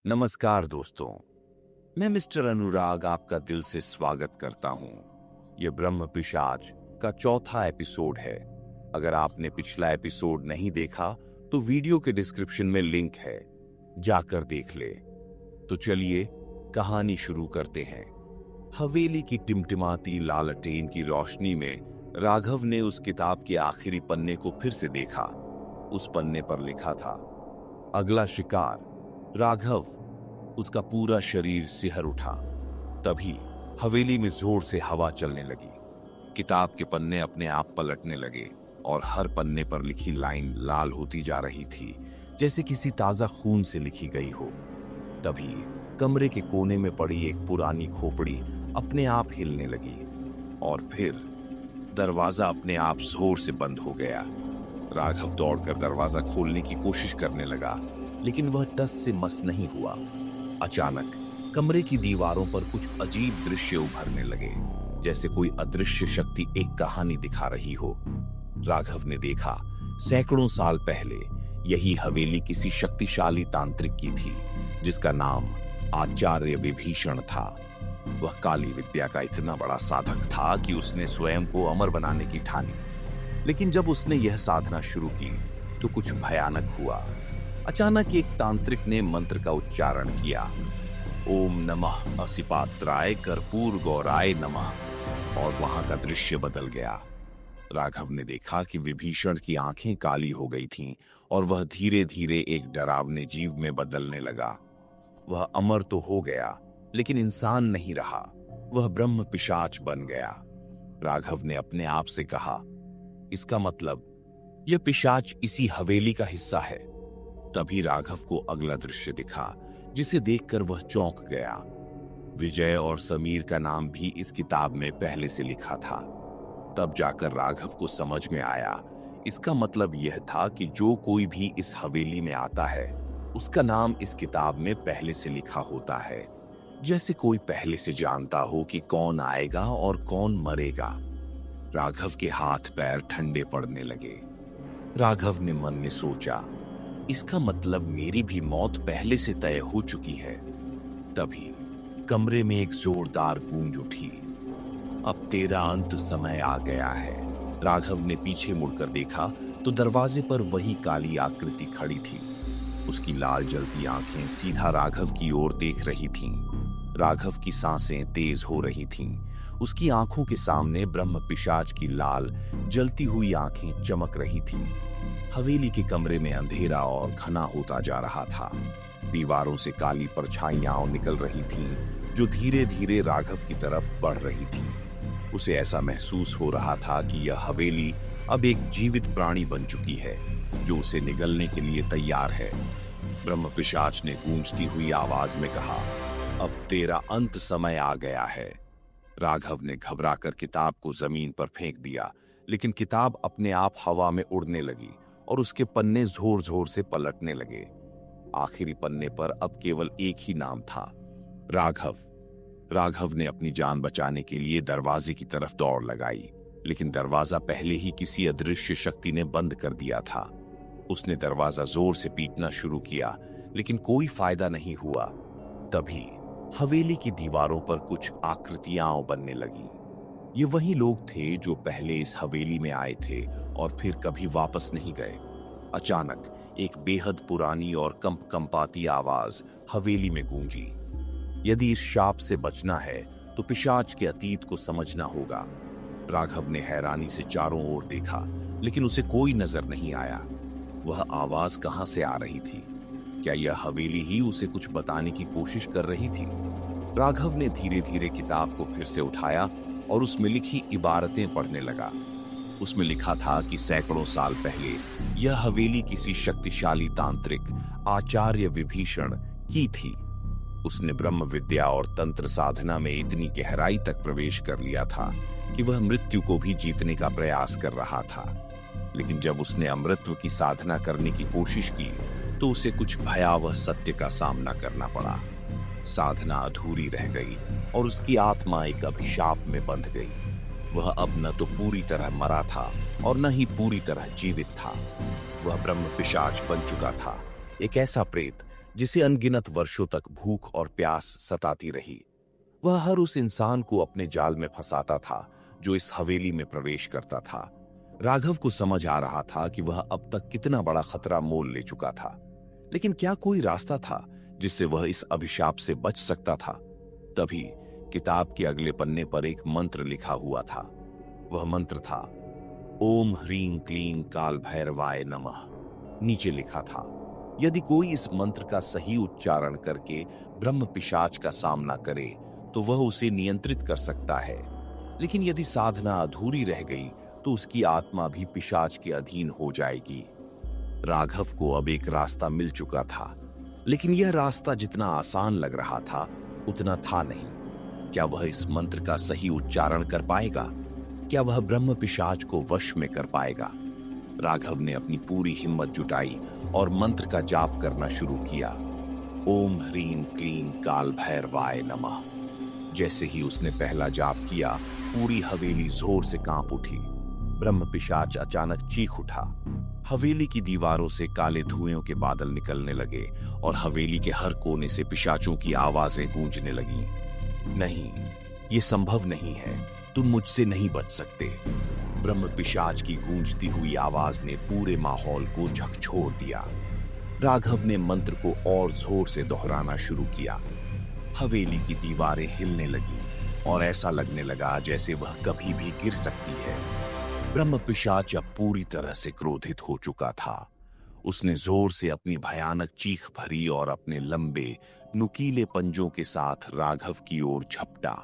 नमस्कार दोस्तों, मैं मिस्टर अनुराग आपका दिल से स्वागत करता हूं। यह ब्रह्म पिशाच का चौथा एपिसोड है। अगर आपने पिछला एपिसोड नहीं देखा तो वीडियो के डिस्क्रिप्शन में लिंक है, जाकर देख ले। तो चलिए कहानी शुरू करते हैं। हवेली की टिमटिमाती लालटेन की रोशनी में राघव ने उस किताब के आखिरी पन्ने को फिर से देखा। उस पन्ने पर लिखा था, अगला शिकार। राघव, उसका पूरा शरीर सिहर उठा। तभी हवेली में जोर से हवा चलने लगी। किताब के पन्ने अपने आप पलटने लगे और हर पन्ने पर लिखी लाइन लाल होती जा रही थी, जैसे किसी ताजा खून से लिखी गई हो। तभी कमरे के कोने में पड़ी एक पुरानी खोपड़ी अपने आप हिलने लगी और फिर दरवाजा अपने आप जोर से बंद हो गया। राघव दौड़कर दरवाजा खोलने की कोशिश करने लगा, लेकिन वह टस से मस नहीं हुआ। अचानक कमरे की दीवारों पर कुछ अजीब दृश्य उभरने लगे, जैसे कोई अदृश्य शक्ति एक कहानी दिखा रही हो। राघव ने देखा, सैकड़ों साल पहले यही हवेली किसी शक्तिशाली तांत्रिक की थी, जिसका नाम आचार्य विभीषण था। वह काली विद्या का इतना बड़ा साधक था कि उसने स्वयं को अमर बनाने की ठानी। लेकिन जब उसने यह साधना शुरू की तो कुछ भयानक हुआ। अचानक एक तांत्रिक ने मंत्र का उच्चारण किया, ओम नमः असिपात्राय कर्पूर गौराय नमः, और वहां का दृश्य बदल गया। राघव ने देखा कि विभीषण की आंखें काली हो गई थीं और वह धीरे धीरे एक डरावने जीव में बदलने लगा। वह अमर तो हो गया, लेकिन इंसान नहीं रहा। वह ब्रह्म पिशाच बन गया। राघव ने अपने आप से कहा, इसका मतलब यह पिशाच इसी हवेली का हिस्सा है। तभी राघव को अगला दृश्य दिखा, जिसे देखकर वह चौंक गया। विजय और समीर का नाम भी इस किताब में पहले से लिखा था। तब जाकर राघव को समझ में आया, इसका मतलब यह था कि जो कोई भी इस हवेली में आता है, उसका नाम इस किताब में पहले से लिखा होता है, जैसे कोई पहले से जानता हो कि कौन आएगा और कौन मरेगा। राघव के हाथ पैर ठंडे पड़ने लगे। राघव ने मन में सोचा, इसका मतलब मेरी भी मौत पहले से तय हो चुकी है। तभी कमरे में एक जोरदार गूंज उठी, अब तेरा अंत समय आ गया है। राघव ने पीछे मुड़कर देखा तो दरवाजे पर वही काली आकृति खड़ी थी। उसकी लाल जलती आंखें सीधा राघव की ओर देख रही थीं। राघव की सांसें तेज हो रही थीं। उसकी आंखों के सामने ब्रह्म पिशाच की लाल जलती हुई आंखें चमक रही थीं। हवेली के कमरे में अंधेरा और घना होता जा रहा था। दीवारों से काली परछाइयां निकल रही थीं, जो धीरे धीरे राघव की तरफ बढ़ रही थीं। उसे ऐसा महसूस हो रहा था कि यह हवेली अब एक जीवित प्राणी बन चुकी है, जो उसे निगलने के लिए तैयार है। ब्रह्म पिशाच ने गूंजती हुई आवाज में कहा, अब तेरा अंत समय आ गया है। राघव ने घबराकर किताब को जमीन पर फेंक दिया, लेकिन किताब अपने आप हवा में उड़ने लगी और उसके पन्ने जोर जोर से पलटने लगे। आखिरी पन्ने पर अब केवल एक ही नाम था, राघव। राघव ने अपनी जान बचाने के लिए दरवाजे की तरफ दौड़ लगाई, लेकिन दरवाजा पहले ही किसी अदृश्य शक्ति ने बंद कर दिया था। उसने दरवाजा जोर से पीटना शुरू किया, लेकिन कोई फायदा नहीं हुआ। तभी हवेली की दीवारों पर कुछ आकृतियां बनने लगी। ये वही लोग थे जो पहले इस हवेली में आए थे और फिर कभी वापस नहीं गए। अचानक एक बेहद पुरानी और कंपकंपाती आवाज हवेली में गूंजी। यदि इस शाप से बचना है तो पिशाच के अतीत को समझना होगा। राघव ने हैरानी से चारों ओर देखा, लेकिन उसे कोई नजर नहीं आया। वह आवाज कहां से आ रही थी? क्या यह हवेली ही उसे कुछ बताने की कोशिश कर रही थी? राघव ने धीरे धीरे किताब को फिर से उठाया और उसमें लिखी इबारतें पढ़ने लगा। उसमें लिखा था कि सैकड़ों साल पहले यह हवेली किसी शक्तिशाली तांत्रिक आचार्य विभीषण की थी। उसने ब्रह्म विद्या और तंत्र साधना में इतनी गहराई तक प्रवेश कर लिया था कि वह मृत्यु को भी जीतने का प्रयास कर रहा था। लेकिन जब उसने अमृतत्व की साधना करने की कोशिश की तो उसे कुछ भयावह सत्य का सामना करना पड़ा। साधना अधूरी रह गई और उसकी आत्मा एक अभिशाप में बंध गई। वह अब न तो पूरी तरह मरा था और न ही पूरी तरह जीवित था। वह ब्रह्म पिशाच बन चुका था, एक ऐसा प्रेत जिसे अनगिनत वर्षों तक भूख और प्यास सताती रही। वह हर उस इंसान को अपने जाल में फंसाता था जो इस हवेली में प्रवेश करता था। राघव को समझ आ रहा था कि वह अब तक कितना बड़ा खतरा मोल ले चुका था, लेकिन क्या कोई रास्ता था जिससे वह इस अभिशाप से बच सकता था? तभी किताब के अगले पन्ने पर एक मंत्र लिखा हुआ था। वह मंत्र था ओम ह्रीं क्लीं काल भैरवाय नमः। नीचे लिखा था, यदि कोई इस मंत्र का सही उच्चारण करके ब्रह्म पिशाच का सामना करे तो वह उसे नियंत्रित कर सकता है, लेकिन यदि साधना अधूरी रह गई तो उसकी आत्मा भी पिशाच के अधीन हो जाएगी। राघव को अब एक रास्ता मिल चुका था, लेकिन यह रास्ता जितना आसान लग रहा था उतना था नहीं। क्या वह इस मंत्र का सही उच्चारण कर पाएगा? क्या वह ब्रह्म पिशाच को वश में कर पाएगा? राघव ने अपनी पूरी हिम्मत जुटाई और मंत्र का जाप करना शुरू किया। ओम ह्रीं क्लीं काल भैरवाय नमः। जैसे ही उसने पहला जाप किया, पूरी हवेली जोर से कांप उठी। ब्रह्म पिशाच अचानक चीख उठा। हवेली की दीवारों से काले धुएं के बादल निकलने लगे और हवेली के हर कोने से पिशाचों की आवाजें गूंजने लगीं। नहीं, ये संभव नहीं है, तुम मुझसे नहीं बच सकते। ब्रह्म पिशाच की गूंजती हुई आवाज ने पूरे माहौल को झकझोर दिया। राघव ने मंत्र को और जोर से दोहराना शुरू किया। हवेली की दीवारें हिलने लगी और ऐसा लगने लगा जैसे वह कभी भी गिर सकती है। ब्रह्म पिशाच अब पूरी तरह से क्रोधित हो चुका था। उसने जोर से अपनी भयानक चीख भरी और अपने लंबे नुकीले पंजों के साथ राघव की ओर झपटा।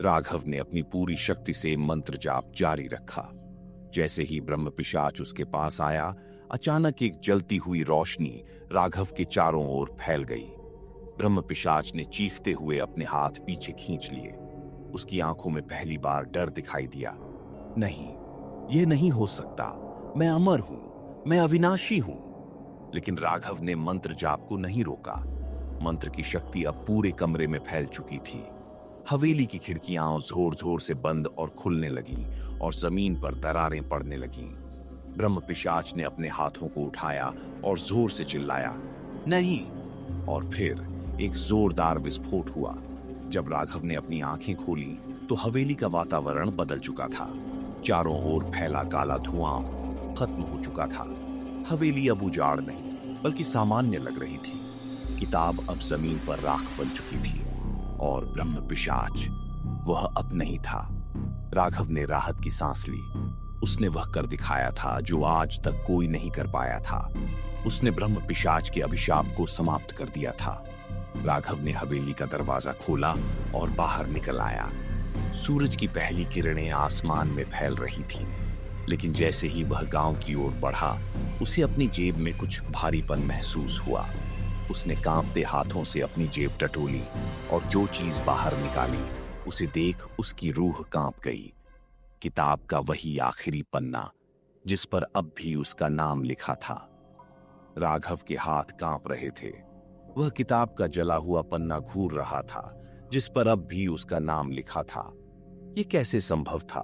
राघव ने अपनी पूरी शक्ति से मंत्र जाप जारी रखा। जैसे ही ब्रह्म पिशाच उसके पास आया, अचानक एक जलती हुई रोशनी राघव के चारों ओर फैल गई। ब्रह्म पिशाच ने चीखते हुए अपने हाथ पीछे खींच लिए। उसकी आंखों में पहली बार डर दिखाई दिया। नहीं, यह नहीं हो सकता, मैं अमर हूं, मैं अविनाशी हूं। लेकिन राघव ने मंत्र जाप को नहीं रोका। मंत्र की शक्ति अब पूरे कमरे में फैल चुकी थी। हवेली की खिड़कियां जोर जोर से बंद और खुलने लगीं और जमीन पर दरारें पड़ने लगीं। ब्रह्म पिशाच ने अपने हाथों को उठाया और जोर से चिल्लाया, नहीं। और फिर एक जोरदार विस्फोट हुआ। जब राघव ने अपनी आंखें खोली तो हवेली का वातावरण बदल चुका था। चारों ओर फैला काला धुआं खत्म हो चुका था। हवेली अब उजाड़ नहीं बल्कि सामान्य लग रही थी। किताब अब जमीन पर राख बन चुकी थी और ब्रह्म पिशाच वह अब नहीं था। राघव ने राहत की सांस ली। उसने वह कर दिखाया था जो आज तक कोई नहीं कर पाया था। उसने ब्रह्म पिशाच के अभिशाप को समाप्त कर दिया था। राघव ने हवेली का दरवाजा खोला और बाहर निकल आया। सूरज की पहली किरणें आसमान में फैल रही थीं, लेकिन जैसे ही वह गांव की ओर बढ़ा, उसे अपनी जेब में कुछ भारीपन महसूस हुआ। उसने कांपते हाथों से अपनी जेब टटोली और जो चीज बाहर निकाली उसे देख उसकी रूह कांप गई। किताब का वही आखिरी पन्ना जिस पर अब भी उसका नाम लिखा था। राघव के हाथ कांप रहे थे। वह किताब का जला हुआ पन्ना घूर रहा था जिस पर अब भी उसका नाम लिखा था। यह कैसे संभव था?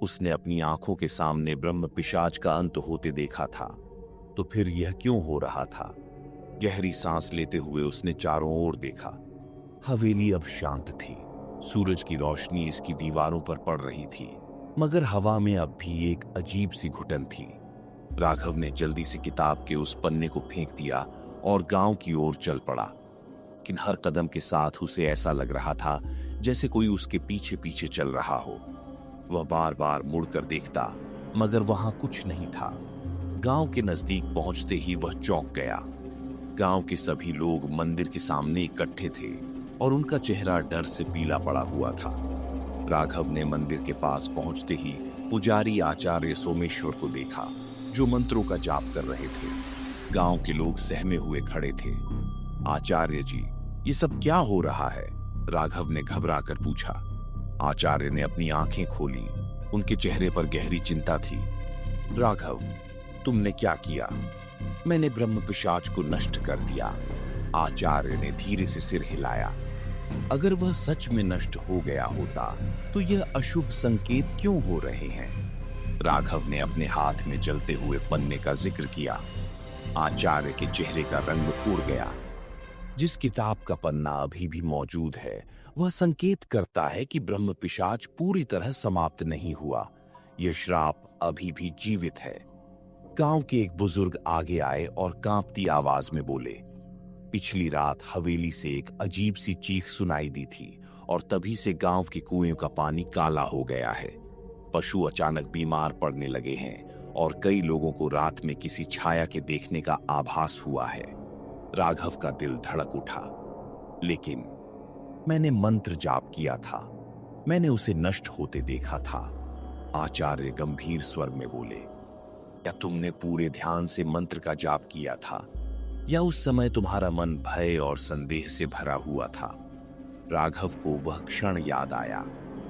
उसने अपनी आंखों के सामने ब्रह्म पिशाच का अंत होते देखा था, तो फिर यह क्यों हो रहा था? गहरी सांस लेते हुए उसने चारों ओर देखा। हवेली अब शांत थी। सूरज की रोशनी इसकी दीवारों पर पड़ रही थी, मगर हवा में अब भी एक अजीब सी घुटन थी। राघव ने जल्दी से किताब के उस पन्ने को फेंक दिया और गांव की ओर चल पड़ा। लेकिन हर कदम के साथ उसे ऐसा लग रहा था जैसे कोई उसके पीछे पीछे चल रहा हो। वह बार बार मुड़कर देखता, मगर वहां कुछ नहीं था। गांव के नजदीक पहुंचते ही वह चौंक गया। गांव के सभी लोग मंदिर के सामने इकट्ठे थे और उनका चेहरा डर से पीला पड़ा हुआ था। राघव ने मंदिर के पास पहुंचते ही पुजारी आचार्य सोमेश्वर को देखा, जो मंत्रों का जाप कर रहे थे। गांव के लोग सहमे हुए खड़े थे। आचार्य जी, ये सब क्या हो रहा है? राघव ने घबरा कर पूछा। आचार्य ने अपनी आंखें खोली। उनके चेहरे पर गहरी चिंता थी। राघव, तुमने क्या किया? मैंने ब्रह्म पिशाच को नष्ट कर दिया। आचार्य ने धीरे से सिर हिलाया। अगर वह सच में नष्ट हो गया होता तो यह अशुभ संकेत क्यों हो रहे हैं? राघव ने अपने हाथ में जलते हुए पन्ने का जिक्र किया। आचार्य के चेहरे का रंग उड़ गया। जिस किताब का पन्ना अभी भी मौजूद है वह संकेत करता है कि ब्रह्म पिशाच पूरी तरह समाप्त नहीं हुआ। यह श्राप अभी भी जीवित है। गांव के एक बुजुर्ग आगे आए और कांपती आवाज में बोले, पिछली रात हवेली से एक अजीब सी चीख सुनाई दी थी और तभी से गांव के कुएं का पानी काला हो गया है। पशु अचानक बीमार पड़ने लगे हैं और कई लोगों को रात में किसी छाया के देखने का आभास हुआ है। राघव का दिल धड़क उठा। लेकिन मैंने मंत्र जाप किया था, मैंने उसे नष्ट होते देखा था। आचार्य गंभीर स्वर में बोले, क्या तुमने पूरे ध्यान से मंत्र का जाप किया था या उस समय तुम्हारा मन भय और संदेह से भरा हुआ था? राघव को वह क्षण याद आया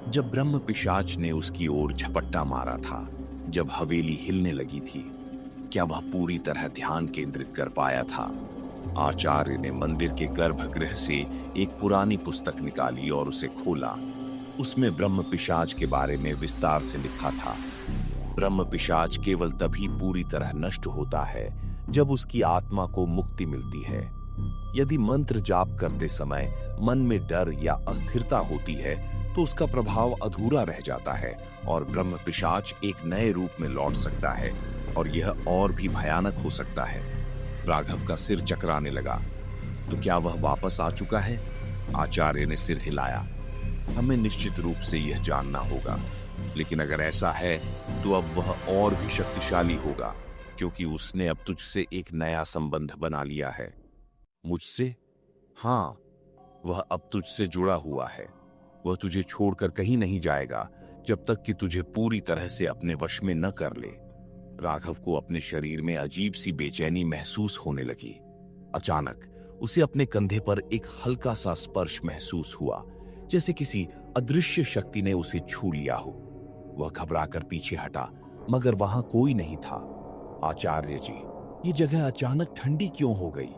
जब ब्रह्म पिशाच ने उसकी ओर झपट्टा मारा था, जब हवेली हिलने लगी थी। क्या वह पूरी तरह ध्यान केंद्रित कर पाया था? आचार्य ने मंदिर के गर्भगृह से एक पुरानी पुस्तक निकाली और उसे खोला। उसमें ब्रह्म पिशाच के बारे में विस्तार से लिखा था। ब्रह्म पिशाच केवल तभी पूरी तरह नष्ट होता है जब उसकी आत्मा को मुक्ति मिलती है। यदि मंत्र जाप करते समय मन में डर या अस्थिरता होती है तो उसका प्रभाव अधूरा रह जाता है और ब्रह्म पिशाच एक नए रूप में लौट सकता है और यह और भी भयानक हो सकता है। राघव का सिर चकराने लगा। तो क्या वह वापस आ चुका है? आचार्य ने सिर हिलाया। हमें निश्चित रूप से यह जानना होगा, लेकिन अगर ऐसा है तो अब वह और भी शक्तिशाली होगा, क्योंकि उसने अब तुझसे एक नया संबंध बना लिया है। मुझसे? हाँ, वह अब तुझसे जुड़ा हुआ है। वह तुझे छोड़कर कहीं नहीं जाएगा जब तक कि तुझे पूरी तरह से अपने वश में न कर ले। राघव को अपने शरीर में अजीब सी बेचैनी महसूस होने लगी। अचानक उसे अपने कंधे पर एक हल्का सा स्पर्श महसूस हुआ, जैसे किसी अदृश्य शक्ति ने उसे छू लिया हो। वह घबराकर पीछे हटा, मगर वहां कोई नहीं था। आचार्य जी, ये जगह अचानक ठंडी क्यों हो गई?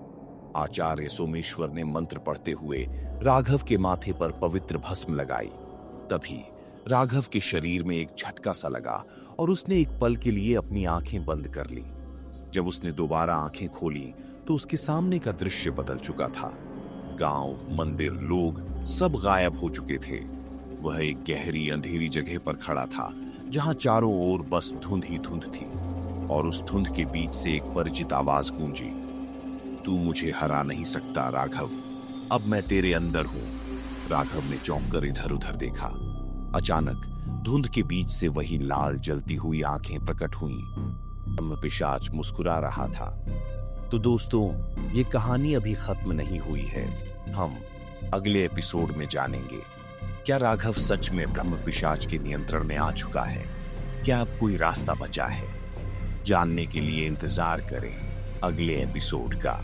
आचार्य सोमेश्वर ने मंत्र पढ़ते हुए राघव के माथे पर पवित्र भस्म लगाई। तभी राघव के शरीर में एक झटका सा लगा और उसने एक पल के लिए अपनी आंखें बंद कर ली। जब उसने दोबारा आंखें खोली तो उसके सामने का दृश्य बदल चुका था। गांव, मंदिर, लोग सब गायब हो चुके थे। वह एक गहरी अंधेरी जगह पर खड़ा था जहां चारों ओर बस धुंध ही धुंध थी और उस धुंध के बीच से एक परिचित आवाज गूंजी, तू मुझे हरा नहीं सकता राघव, अब मैं तेरे अंदर हूं। राघव ने चौंक कर इधर उधर देखा। अचानक धुंध के बीच से वही लाल जलती हुई आंखें प्रकट हुईं। ब्रह्म पिशाच मुस्कुरा रहा था। तो दोस्तों, ये कहानी अभी खत्म नहीं हुई है। हम अगले एपिसोड में जानेंगे, क्या राघव सच में ब्रह्म पिशाच के नियंत्रण में आ चुका है? क्या अब कोई रास्ता बचा है? जानने के लिए इंतजार करें अगले एपिसोड का।